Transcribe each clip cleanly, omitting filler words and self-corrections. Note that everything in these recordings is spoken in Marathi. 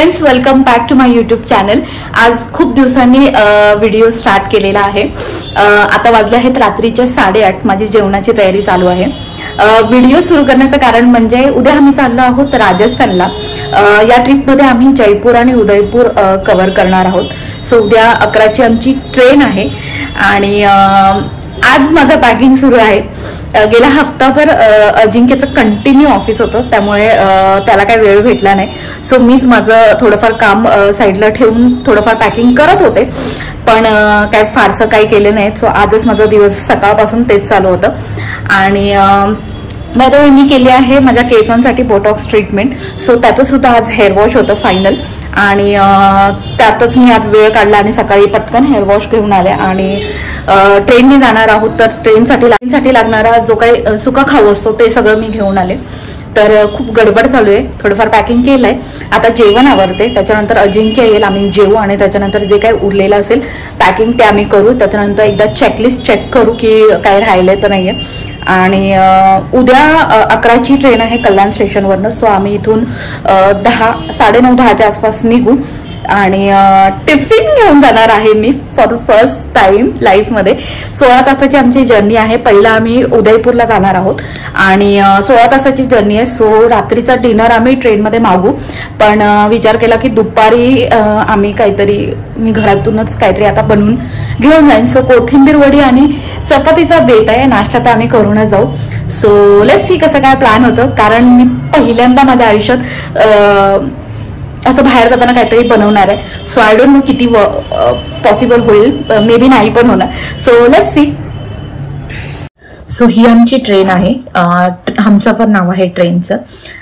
Friends, welcome back to my YouTube channel. आज खूप दिवसांनी व्हिडिओ स्टार्ट केलेला आहे। आता वाजले आहेत रात्रीचे 8:30। माझी जेवणाची तयारी चालू आहे। व्हिडिओ सुरू करण्याचं कारण म्हणजे उद्या आम्ही चाललो आहोत राजस्थानला। या ट्रिपमध्ये आम्ही जयपूर आणि उदयपूर कव्हर करणार आहोत। सो उद्या 11ची आमची ट्रेन आहे आणि आज माझं पॅकिंग सुरू आहे। गेला हफ्ताभर अजिंक्यचं कंटिन्यू ऑफिस होतं, त्यामुळे त्याला काही वेळ भेटला नाही। सो मीच माझं थोडंफार काम साईडला ठेवून थोडंफार पॅकिंग करत होते, पण काय फारसं काही केलं नाही। सो आजच माझा दिवस सकाळपासून तेच चालू होतं। आणि मी केली आहे माझ्या केसांसाठी बोटॉक्स ट्रीटमेंट। सो त्याचं सुद्धा आज हेअर वॉश होतं फायनल, आणि त्यातच मी आज वेळ काढला आणि सकाळी पटकन हेअर वॉश घेऊन आले। आणि ट्रेनने जाणार आहोत, तर ट्रेनसाठी लागणारा जो काही सुका खाऊ असतो ते सगळं मी घेऊन आले। तर खूप गडबड चालू आहे, थोडंफार पॅकिंग केलंय। आता जेवण आवरते, त्याच्यानंतर अजिंक्य येईल, आम्ही जेवू आणि त्याच्यानंतर जे काही उरलेलं असेल पॅकिंग ते आम्ही करू। त्याच्यानंतर एकदा चेकलिस्ट चेक करू की काय राहिलंय तर नाहीये। आणि उद्या 11ची ट्रेन आहे कल्याण स्टेशनवरनं। सो आम्ही इथून 9:30-10च्या आसपास निघू आणि टिफिन घेऊन जाणार आहे me for the first time लाईफमध्ये। 16 तासाची आमची जर्नी आहे। पहिला आम्ही उदयपूरला जाणार आहोत आणि 16 तासाची जर्नी आहे। सो रात्रीचा डिनर आम्ही ट्रेनमध्ये मागू, पण विचार केला की दुपारी आम्ही मी घरातूनच काहीतरी आता बनवून घेऊन जाईन। सो कोथिंबीर वडी आणि चपातीचा बेत आहे, नाश्ता तर आम्ही करूनच जाऊ। सो लेट्स सी कसं काय प्लॅन होतं, कारण मी पहिल्यांदा माझ्या आयुष्यात असं बाहेर जाताना काहीतरी बनवणार आहे। सो आय डोंट नो किती पॉसिबल होईल, मे बी नाही पण होणार। So let's see. सो ही आमची ट्रेन आहे, हमसफर नाव आहे ट्रेनचं,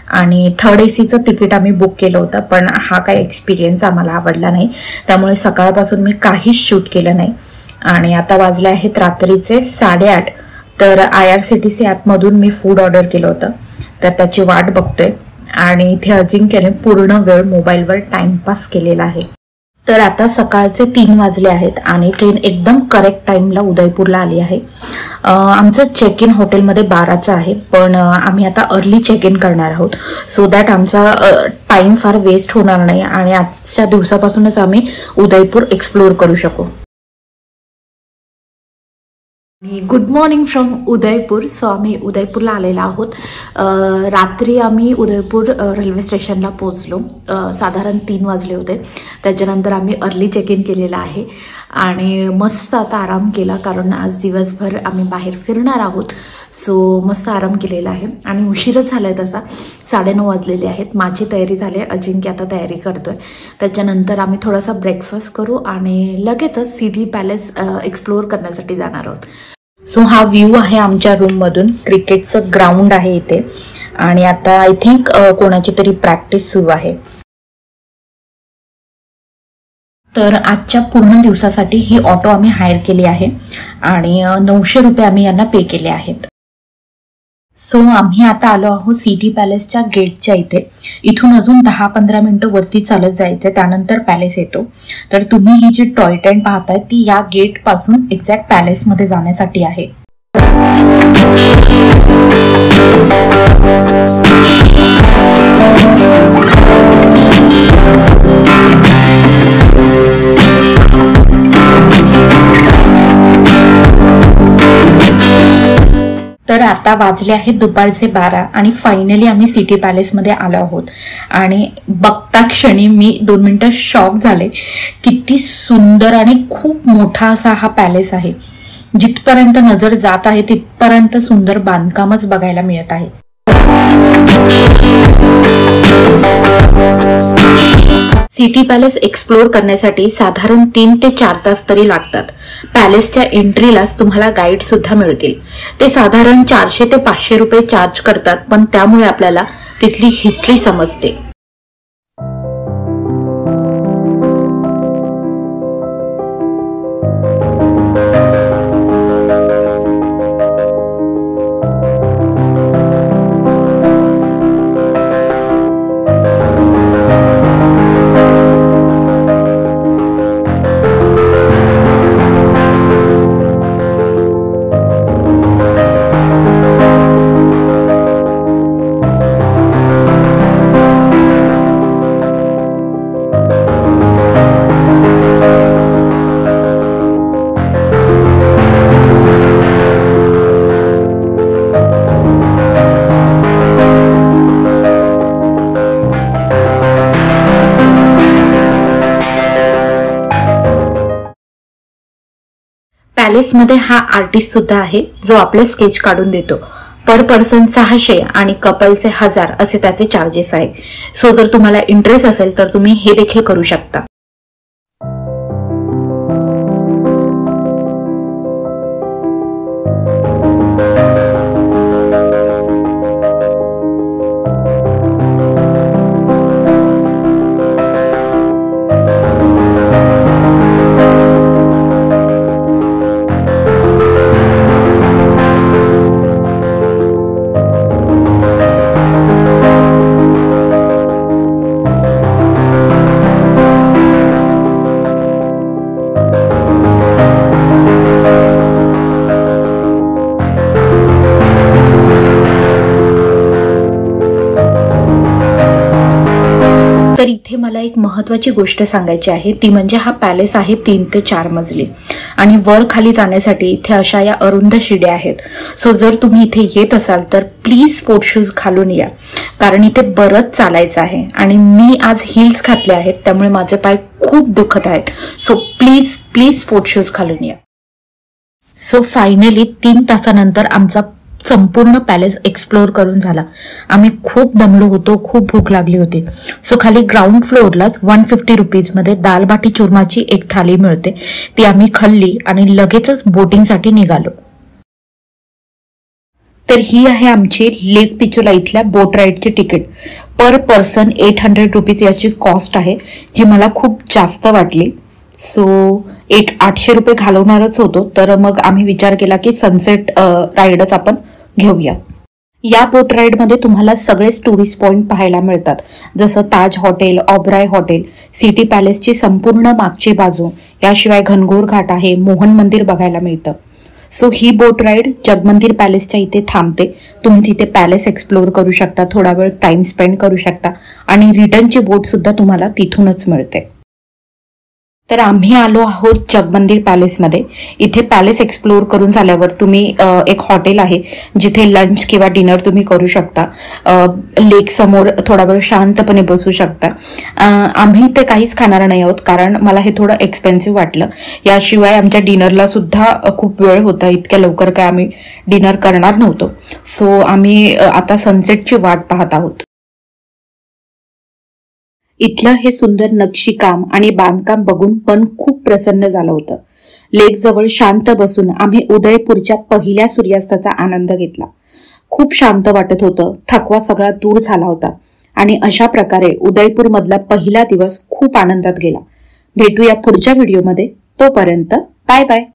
आणि 3rd ACचं तिकीट आम्ही बुक केलं होतं, पण हा काही एक्सपिरियन्स आम्हाला आवडला नाही, त्यामुळे सकाळपासून मी काहीच शूट केलं नाही। आणि आता वाजले आहेत रात्रीचे 8:30। तर IRCTC ॲपमधून मी फूड ऑर्डर केलं होतं, तर त्याची वाट बघतोय। आणि इथे अजिंक्यने पूर्ण वेळ मोबाईलवर टाइमपास केलेला आहे। तर आता सकाळचे 3 वाजले आहेत आणि ट्रेन एकदम करेक्ट टाइमला उदयपूरला आली आहे। आमचं चेक इन हॉटेलमध्ये 12चं आहे, पण आम्ही आता अर्ली चेक इन करणार आहोत, सो दॅट आमचा टाइम फार वेस्ट होणार नाही आणि आजच्या दिवसापासूनच आम्ही उदयपूर एक्सप्लोर करू शकू। Good morning from Udaipur. So आम्ही उदयपूरला आलेलो आहोत। रात्री आम्ही उदयपूर रेल्वे स्टेशनला पोहोचलो, साधारण 3 वाजले होते। त्याच्यानंतर आम्ही अर्ली चेक इन केलेला आहे आणि मस्त आता आराम केला, कारण आज दिवसभर आम्ही बाहेर फिरणार आहोत। सो मस्त आराम केलेला आहे आणि उशीरच झालाय तसा, 9:30 वाजलेले आहेत। माझी तयारी झाली, अजिंक्य आता तयारी करतोय। त्याच्यानंतर आम्ही थोडासा ब्रेकफास्ट करू आणि लगेचच सिटी पॅलेस एक्सप्लोर करण्यासाठी जाणार आहोत। सो हा व्ह्यू आहे आमच्या रूम मधून, क्रिकेटचं ग्राउंड आहे इथे, आणि आता आय थिंक कोणाची तरी प्रॅक्टिस सुरू आहे। तर आजच्या पूर्ण दिवसासाठी ही ऑटो आम्ही हायर केली आहे आणि 900 रुपये आम्ही यांना पे केले आहेत। सो आम्ही आता आलो आहोत सिटी पॅलेसच्या गेटच्या इथे। इथून अजून 10-15 मिनिटं वरती चालत जायचं, त्यानंतर पॅलेस येतो। तर तुम्ही ही जी टॉय ट्रेन पाहताय ती या गेट पासून एक्झॅक्ट पॅलेसमध्ये जाण्यासाठी आहे। तर आता वाजले आहेत दुपारचे 12 आणि फायनली आम्ही सिटी पॅलेसमध्ये आलो आहोत। आणि बघता क्षणी मी 2 मिनिटं शॉक झाले, किती सुंदर आणि खूप मोठा असा हा पॅलेस आहे। जिथपर्यंत नजर जात आहे तिथपर्यंत सुंदर बांधकामच बघायला मिळत आहे। सिटी पॅलेस एक्सप्लोर करण्यासाठी साधारण 3 ते 4 तास तरी लागतात। पॅलेसच्या एंट्रीलाच तुम्हाला गाईड सुद्धा मिळतील। ते साधारण 400 ते 500 रुपये चार्ज करतात, पण त्यामुळे आपल्याला तिथली हिस्ट्री समजते। पॅलेसमध्ये हा आर्टिस्ट सुद्धा आहे जो आपले स्केच काढून देतो. पर पर्सन 600 आणि कपलचे 1000 असे त्याचे चार्जेस आहे. सो जर तुम्हाला इंटरेस्ट असेल तर तुम्ही हे देखील करू शकता. तर इथे मला एक महत्त्वाची गोष्ट सांगायची आहे, ती म्हणजे हा पॅलेस आहे 3 ते 4 मजली आणि वर खाली जाण्यासाठी इथे अशा या अरुंद शिड्या आहेत. सो जर तुम्ही इथे येत असाल तर प्लीज स्पोर्ट शूज घालून या, कारण इथे बरंच चालायचं आहे आणि मी आज हिल्स घातले आहेत त्यामुळे माझे पाय खूप दुखत आहेत. So please please sport shoes घालून या. सो फायनली 3 तासानंतर आमचा संपूर्ण पॅलेस एक्सप्लोर करून झाला. आम्ही खूप दमलो होतो, खूप भूक लागली होती. सो खाली ग्राउंड फ्लोअरलाच 150 रुपीजमध्ये दाल बाटी चुरमाची एक थाली मिळते, ती आम्ही खाल्ली आणि लगेचच बोटिंगसाठी निघालो. तर ही आहे आमची लेक पिचोला इथल्या बोट राईडची तिकीट. पर पर्सन 800 रुपीज याची कॉस्ट आहे, जी मला खूप जास्त वाटली. सो 800 रुपये घालवणारच होतो, तर मग आम्ही विचार केला की सनसेट राईडच आपण घेऊया. या बोट राईडमध्ये तुम्हाला सगळेच टुरिस्ट पॉइंट पाहायला मिळतात, जसं ताज हॉटेल, ऑबराय हॉटेल, सिटी पॅलेसची संपूर्ण मागची बाजू, याशिवाय घनघोर घाट आहे, मोहन मंदिर बघायला मिळतं. सो ही बोट राईड जगमंदिर पॅलेसच्या इथे थांबते. तुम्ही तिथे पॅलेस एक्सप्लोर करू शकता, थोडा वेळ टाइम स्पेंड करू शकता आणि रिटर्नची बोट सुद्धा तुम्हाला तिथूनच मिळते. तर आम्ही आलो आहोत जगमंदिर पॅलेसमध्ये. इथे पॅलेस एक्सप्लोर करून झाल्यावर तुम्ही एक हॉटेल आहे जिथे लंच किंवा डिनर तुम्ही करू शकता. लेक समोर थोडा वेळ शांतपणे बसू शकता. आम्ही ते काहीच खाणार नाही आहोत कारण मला हे थोडं एक्सपेन्सिव्ह वाटलं. याशिवाय आमच्या डिनरला सुद्धा खूप वेळ होता, इतक्या लवकर काय आम्ही डिनर करणार नव्हतो. सो आम्ही आता सनसेटची वाट पाहत आहोत. इथलं हे सुंदर नक्षीकाम आणि बांधकाम बघून पण खूप प्रसन्न झालं होतं. लेक जवळ शांत बसून आम्ही उदयपूरच्या पहिल्या सूर्यास्ताचा आनंद घेतला. खूप शांत वाटत होतं, थकवा सगळा दूर झाला होता आणि अशा प्रकारे उदयपूर मधला पहिला दिवस खूप आनंदात गेला. भेटूया पुढच्या व्हिडिओमध्ये. तोपर्यंत बाय बाय.